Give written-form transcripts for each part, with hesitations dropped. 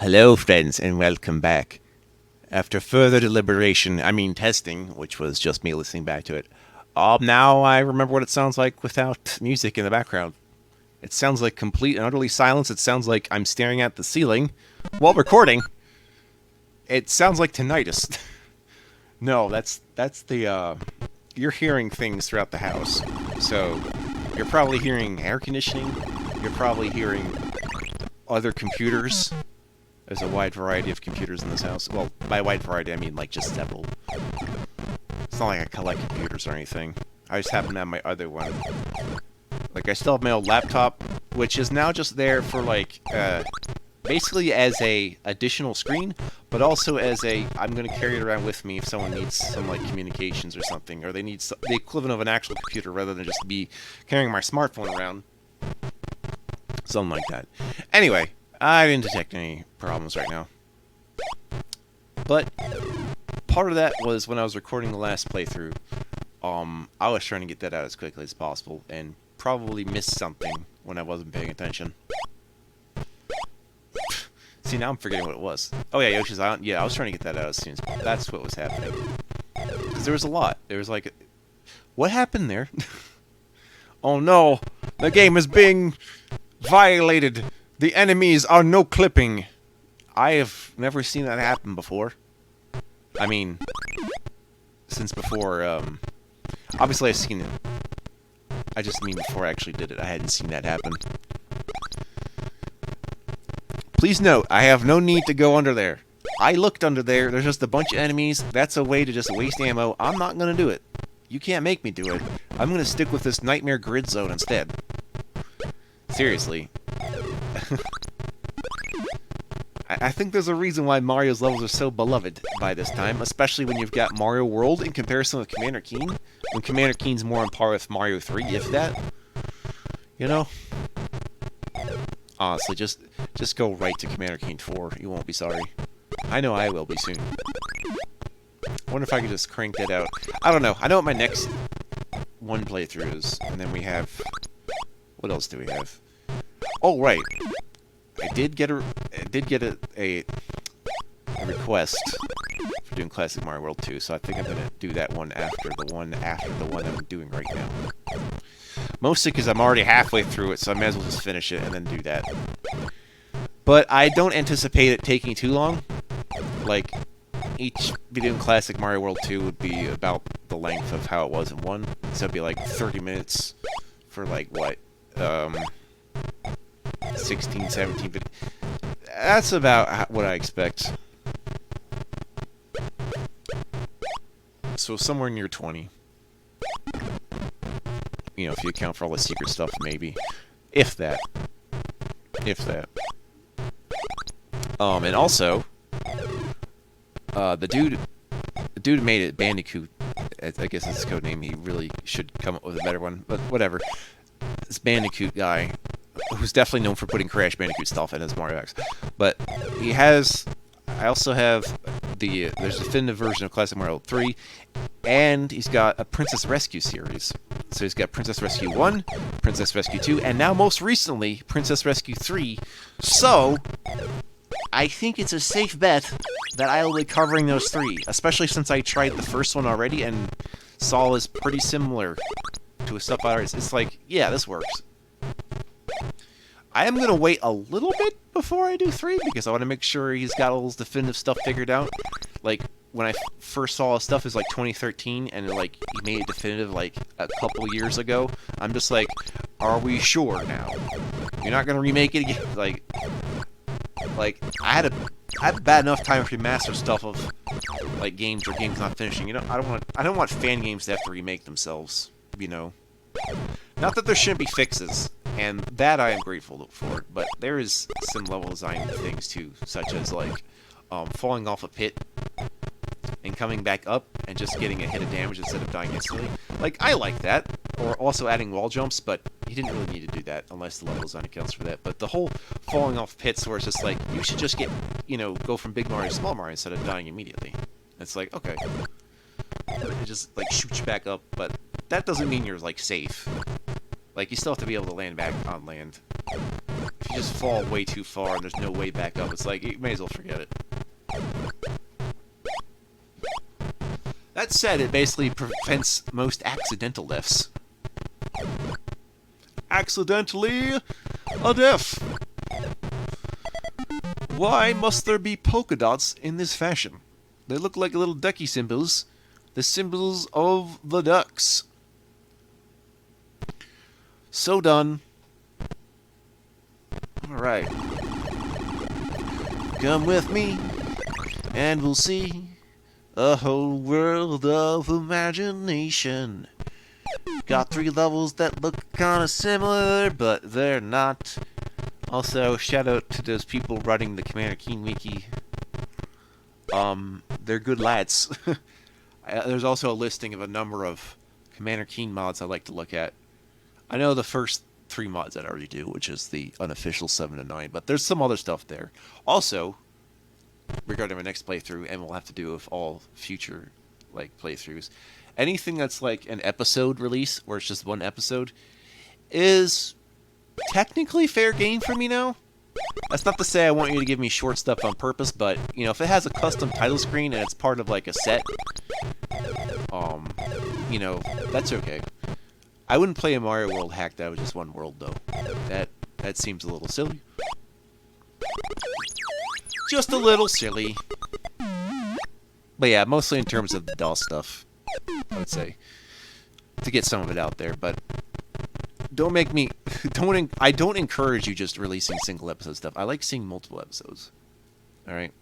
Hello, friends, and welcome back. After further deliberation, I mean testing, which was just me listening back to it, now I remember what it sounds like without music in the background. It sounds like complete and utterly silence. It sounds like I'm staring at the ceiling while recording. It sounds like tinnitus. No, that's the you're hearing things throughout the house. So you're probably hearing air conditioning. You're probably hearing other computers. There's a wide variety of computers in this house. Well, by wide variety, I mean like just several. It's not like I collect computers or anything. I just happen to have my other one. Like, I still have my old laptop, which is now just there for, like, basically as a additional screen, but also as a, I'm going to carry it around with me if someone needs some, like, communications or something, or they need the equivalent of an actual computer rather than just be carrying my smartphone around. Something like that. Anyway, I didn't detect any problems right now. But part of that was when I was recording the last playthrough, I was trying to get that out as quickly as possible, and probably missed something when I wasn't paying attention. See, now I'm forgetting what it was. Oh yeah, Yoshi's Island. Yeah, I was trying to get that out as soon as possible. That's what was happening. Because there was a lot. There was like... What happened there? Oh no! The game is being violated! The enemies are no clipping! I have never seen that happen before. I mean... Since before, obviously I've seen it. I just mean before I actually did it. I hadn't seen that happen. Please note, I have no need to go under there. I looked under there. There's just a bunch of enemies. That's a way to just waste ammo. I'm not going to do it. You can't make me do it. I'm going to stick with this nightmare grid zone instead. Seriously. I think there's a reason why Mario's levels are so beloved by this time, especially when you've got Mario World in comparison with Commander Keen, when Commander Keen's more on par with Mario 3, if that. You know? Honestly, just go right to Commander Keen 4. You won't be sorry. I know I will be soon. I wonder if I could just crank that out. I don't know. I know what my next one playthrough is, and then we have... What else do we have? Oh, right. I did get a request for doing Classic Mario World 2, so I think I'm going to do that one after the one I'm doing right now. Mostly because I'm already halfway through it, so I may as well just finish it and then do that. But I don't anticipate it taking too long. Like, each video in Classic Mario World 2 would be about the length of how it was in 1. So it'd be like 30 minutes for like, what, 16, 17, but that's about what I expect. So somewhere near 20. You know, if you account for all the secret stuff, maybe. If that. If that. And also, the dude who made it, Bandicoot, I guess that's his code name, he really should come up with a better one, but whatever. This Bandicoot guy, who's definitely known for putting Crash Bandicoot stuff in his Mario X. But he has... I also have there's a definitive version of Classic Mario 3, and he's got a Princess Rescue series. So he's got Princess Rescue 1, Princess Rescue 2, and now most recently, Princess Rescue 3. So, I think it's a safe bet that I'll be covering those three, especially since I tried the first one already and saw is pretty similar to a stuff I already... It's like, yeah, this works. I am going to wait a little bit before I do 3, because I want to make sure he's got all his definitive stuff figured out. Like, when I first saw his stuff, it was like 2013, and like, he made it definitive like a couple years ago. I'm just like, are we sure now? You're not going to remake it again? Like, I had a bad enough time with remaster stuff of, like, games or games not finishing. You know, I don't want fan games to have to remake themselves, you know. Not that there shouldn't be fixes, and that I am grateful for, but there is some level design things too, such as like falling off a pit and coming back up and just getting a hit of damage instead of dying instantly. Like, I like that, or also adding wall jumps, but you didn't really need to do that unless the level design accounts for that. But the whole falling off pits where it's just like, you should just get, you know, go from Big Mario to Small Mario instead of dying immediately. It's like, okay. It just, like, shoots you back up, but that doesn't mean you're, like, safe. Like, you still have to be able to land back on land. If you just fall way too far and there's no way back up. It's like, you may as well forget it. That said, it basically prevents most accidental deaths. Accidentally a death. Why must there be polka dots in this fashion? They look like little ducky symbols. The symbols of the ducks. So done. Alright. Come with me, and we'll see a whole world of imagination. Got 3 levels that look kinda similar, but they're not. Also, shout out to those people running the Commander Keen Wiki. They're good lads. There's also a listing of a number of Commander Keen mods I like to look at. I know the first 3 mods I already do, which is the unofficial 7 to 9, but there's some other stuff there. Also, regarding my next playthrough, and we'll have to do with all future playthroughs, anything that's like an episode release, where it's just 1 episode, is technically fair game for me now. That's not to say I want you to give me short stuff on purpose, but, you know, if it has a custom title screen and it's part of, like, a set, you know, that's okay. I wouldn't play a Mario World hack that was just 1 world, though. That seems a little silly. Just a little silly. But yeah, mostly in terms of the DOS stuff, I would say. To get some of it out there, but don't make me... I don't encourage you just releasing single episode stuff. I like seeing multiple episodes. Alright?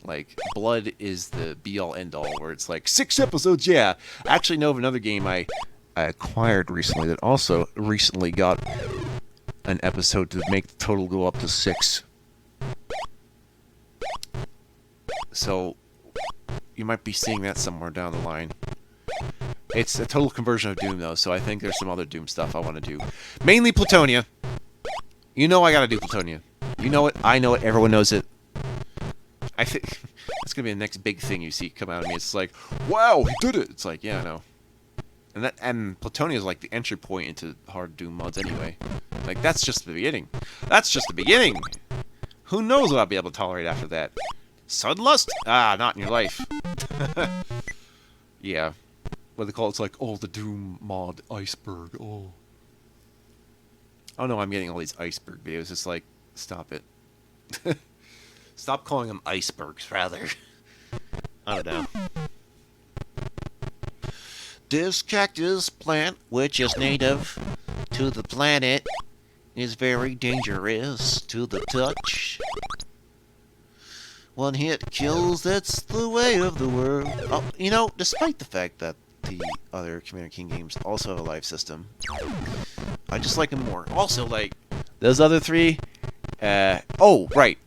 Like, Blood is the be-all, end-all, where it's like, 6 episodes, yeah! I actually know of another game I acquired recently that also recently got an episode to make the total go up to 6. So, you might be seeing that somewhere down the line. It's a total conversion of Doom, though, so I think there's some other Doom stuff I want to do. Mainly Plutonia. You know I gotta do Plutonia. You know it, I know it, everyone knows it. I think that's gonna be the next big thing you see come out of me. It's like, wow, he did it! It's like, yeah, I know. And Plutonia is like the entry point into hard Doom mods anyway. Like, that's just the beginning. That's just the beginning! Who knows what I'll be able to tolerate after that? Sunlust? Ah, not in your life. Yeah. What they call it, it's like, oh, the Doom mod iceberg, oh. Oh no, I'm getting all these iceberg videos. It's like, stop it. Stop calling them icebergs, rather. I don't know. This cactus plant, which is native to the planet, is very dangerous to the touch. 1 hit kills, that's the way of the world. Oh, you know, despite the fact that the other Commander King games also have a live system, I just like them more. Also, like, those other 3, oh, right.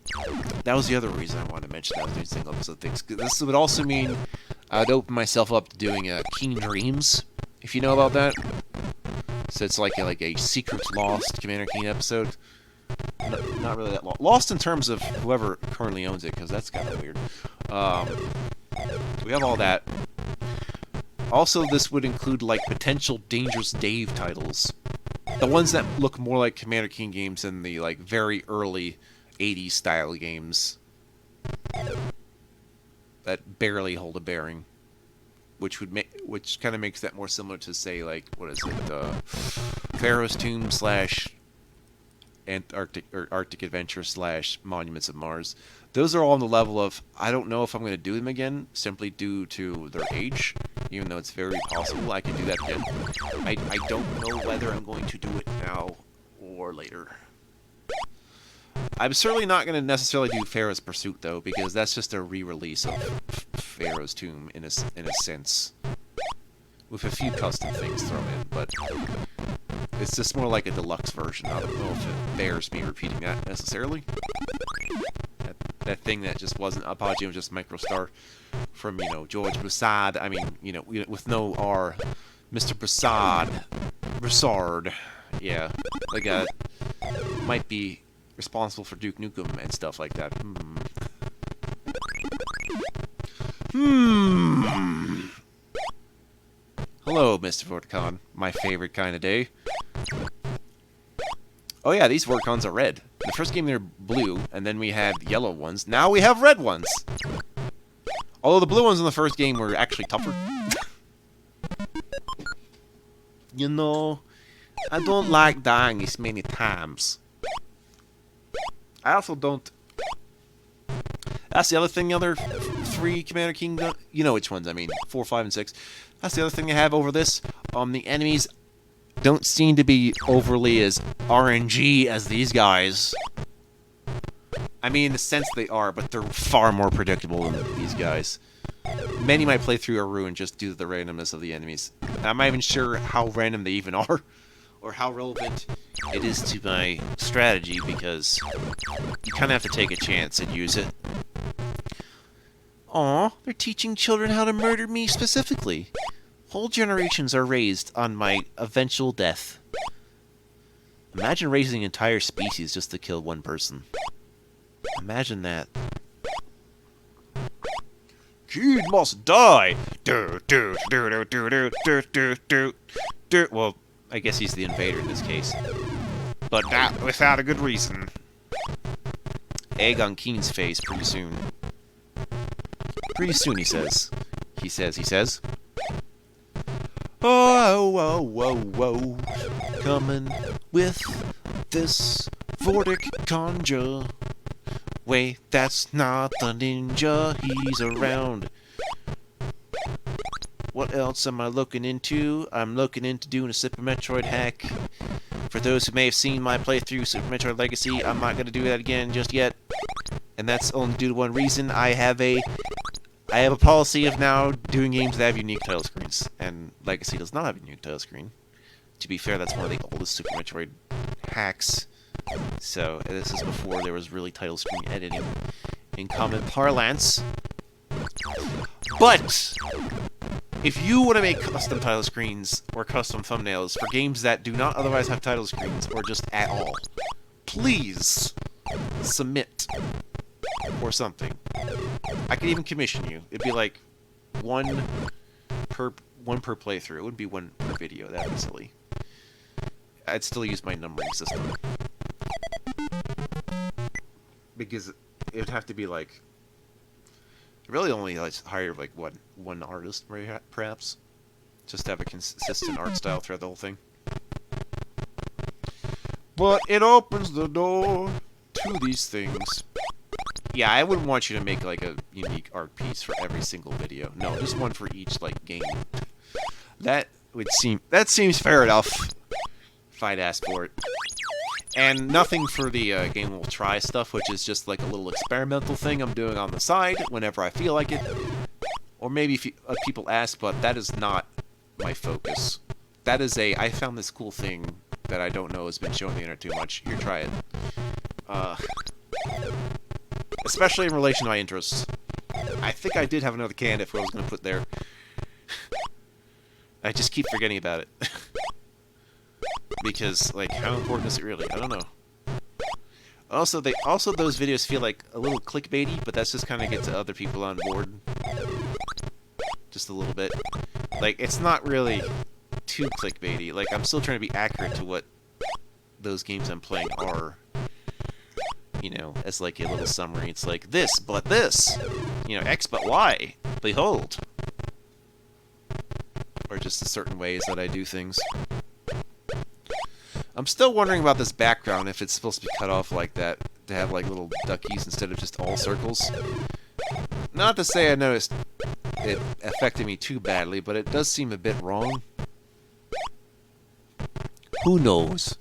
That was the other reason I wanted to mention that I was doing single episode things. This would also mean I'd open myself up to doing Keen Dreams, if you know about that. So it's like a Secrets Lost Commander Keen episode. Not really that lost in terms of whoever currently owns it, because that's kind of weird. We have all that. Also, this would include, like, potential Dangerous Dave titles. The ones that look more like Commander King games than the, like, very early 80s style games that barely hold a bearing. Which kind of makes that more similar to, say, like, what is it, Pharaoh's Tomb / Arctic Adventure / Monuments of Mars. Those are all on the level of, I don't know if I'm going to do them again, simply due to their age, even though it's very possible I can do that again. I don't know whether I'm going to do it now or later. I'm certainly not going to necessarily do Pharaoh's Pursuit, though, because that's just a re-release of Pharaoh's Tomb, in a sense. With a few custom things thrown in, but it's just more like a deluxe version. I don't know if it bears me repeating that, necessarily. That thing that just wasn't Apogee, was just Microstar from, you know, George Broussard. I mean, you know, with no R. Mr. Broussard. Yeah. Like, might be responsible for Duke Nukem and stuff like that. Hello, Mr. Vorticon. My favorite kind of day. Oh yeah, these Vorticons are red. The first game they were blue, and then we had yellow ones. Now we have red ones. Although the blue ones in the first game were actually tougher. You know, I don't like dying as many times. I also don't... That's the other thing, the other 3 Commander Kingdom... You know which ones I mean. 4, 5, and 6. That's the other thing I have over this. The enemies don't seem to be overly as RNG as these guys. I mean, in the sense they are, but they're far more predictable than these guys. Many of my playthrough are ruined just due to the randomness of the enemies. I'm not even sure how random they even are, or how relevant it is to my strategy, because you kind of have to take a chance and use it. Aw, they're teaching children how to murder me specifically. Whole generations are raised on my eventual death. Imagine raising an entire species just to kill one person. Imagine that. Kid must die! Well, I guess he's the invader in this case. But not without a good reason. Egg on Keen's face pretty soon. Pretty soon, he says. He says. Oh, whoa, whoa, whoa. Coming with this Vortic conjure. Wait, that's not the ninja. He's around. What else am I looking into? I'm looking into doing a Super Metroid hack. For those who may have seen my playthrough Super Metroid Legacy, I'm not going to do that again just yet. And that's only due to one reason. I have a policy of now doing games that have unique title screens. And Legacy does not have a unique title screen. To be fair, that's one of the oldest Super Metroid hacks. So, this is before there was really title screen editing in common parlance. But if you want to make custom title screens or custom thumbnails for games that do not otherwise have title screens, or just at all, please submit or something. I could even commission you. It'd be like one per playthrough. It wouldn't be one per video. That'd be silly. I'd still use my numbering system. Because it would have to be like... Really only like hire like one artist, perhaps? Just to have a consistent art style throughout the whole thing. But it opens the door to these things. Yeah, I wouldn't want you to make like a unique art piece for every single video. No, just one for each like game. That seems fair enough. If I'd ask for it. And nothing for the Game Will Try stuff, which is just like a little experimental thing I'm doing on the side whenever I feel like it. Or maybe if people ask, but that is not my focus. That is I found this cool thing that I don't know has been shown on the internet too much. Here, try it. Especially in relation to my interests. I think I did have another candidate for what I was going to put there. I just keep forgetting about it. Because, like, how important is it really? I don't know. Also, those videos feel like a little clickbaity, but that's just kind of get to other people on board. Just a little bit. Like, it's not really too clickbaity. Like, I'm still trying to be accurate to what those games I'm playing are. You know, as like a little summary. It's like, this, but this. You know, X, but Y. Behold. Or just the certain ways that I do things. I'm still wondering about this background, if it's supposed to be cut off like that, to have like little duckies instead of just all circles. Not to say I noticed it affected me too badly, but it does seem a bit wrong. Who knows?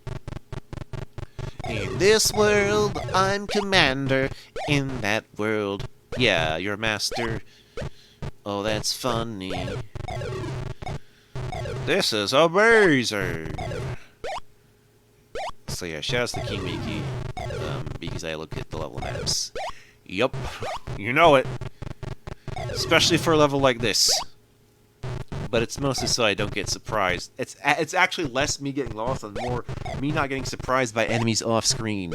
In this world, I'm commander. In that world, yeah, you're master. Oh, that's funny. This is amazing. So yeah, shoutouts to King Miki, because I look at the level maps. Yup, you know it. Especially for a level like this. But it's mostly so I don't get surprised. It's actually less me getting lost and more me not getting surprised by enemies off screen.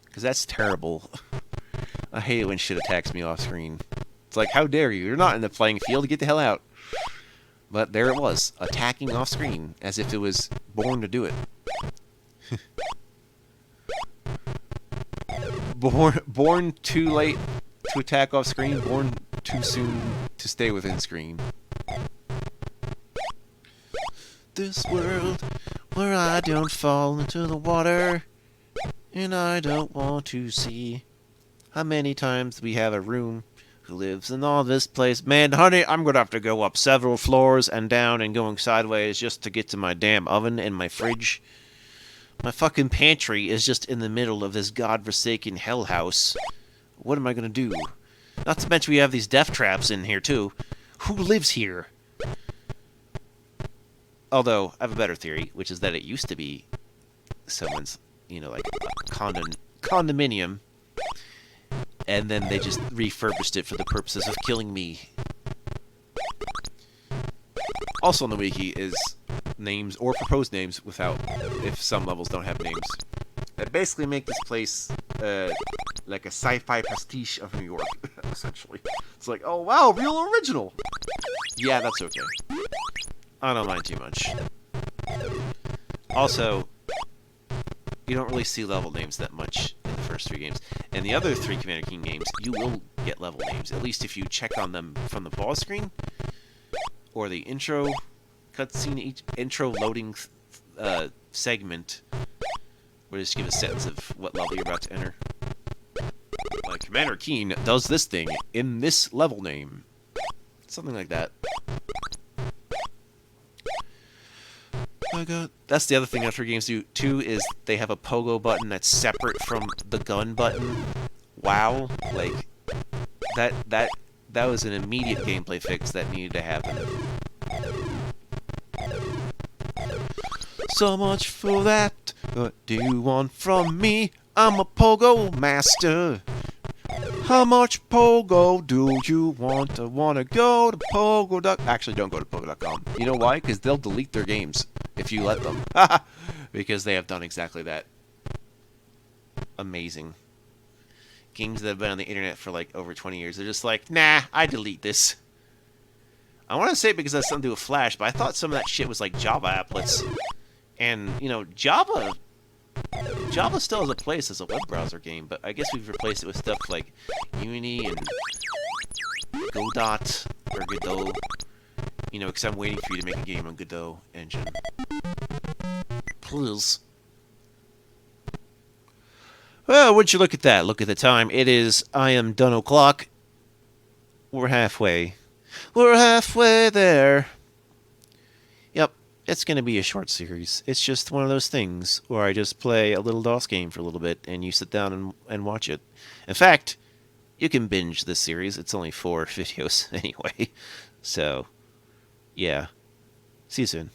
Because that's terrible. I hate it when shit attacks me off screen. It's like, how dare you? You're not in the playing field, get the hell out. But there it was, attacking off screen, as if it was born to do it. Born too late to attack off screen, born too soon to stay within screen. This world where I don't fall into the water, and I don't want to see how many times we have a room who lives in all this place. Man, honey, I'm gonna have to go up several floors and down and going sideways just to get to my damn oven and my fridge. My fucking pantry is just in the middle of this godforsaken hell house. What am I gonna do? Not to mention we have these death traps in here, too. Who lives here? Although, I have a better theory, which is that it used to be someone's, like, condominium. And then they just refurbished it for the purposes of killing me. Also on the wiki is names or proposed names without, if some levels don't have names. That basically make this place like a sci-fi pastiche of New York, essentially. It's like, oh wow, real original. Yeah, that's okay. I don't mind too much. Also, you don't really see level names that much in the first 3 games. And the other 3 Commander King games, you will get level names, at least if you check on them from the pause screen, or the intro cutscene, each intro loading segment, where they just give a sentence of what level you're about to enter. Like, Commander Keen does this thing in this level name. Something like that. That's the other thing after games do, too, is they have a pogo button that's separate from the gun button. Wow. Like, that was an immediate gameplay fix that needed to happen. So much for that. What do you want from me? I'm a pogo master. How much pogo do you want? I want to go to pogo. Actually, don't go to pogo.com. You know why? Because they'll delete their games if you let them. Because they have done exactly that. Amazing. Games that have been on the internet for like over 20 years. They're just like, nah, I delete this. I want to say it because it has something to do with Flash, but I thought some of that shit was like Java applets. And, Java still has a place as a web browser game, but I guess we've replaced it with stuff like Unity and Godot, or Godot. Because I'm waiting for you to make a game on Godot engine. Please. Well, would you look at that? Look at the time. I am done o'clock. We're halfway. We're halfway there. Yep, it's going to be a short series. It's just one of those things where I just play a little DOS game for a little bit, and you sit down and watch it. In fact, you can binge this series. It's only 4 videos anyway. So, yeah. See you soon.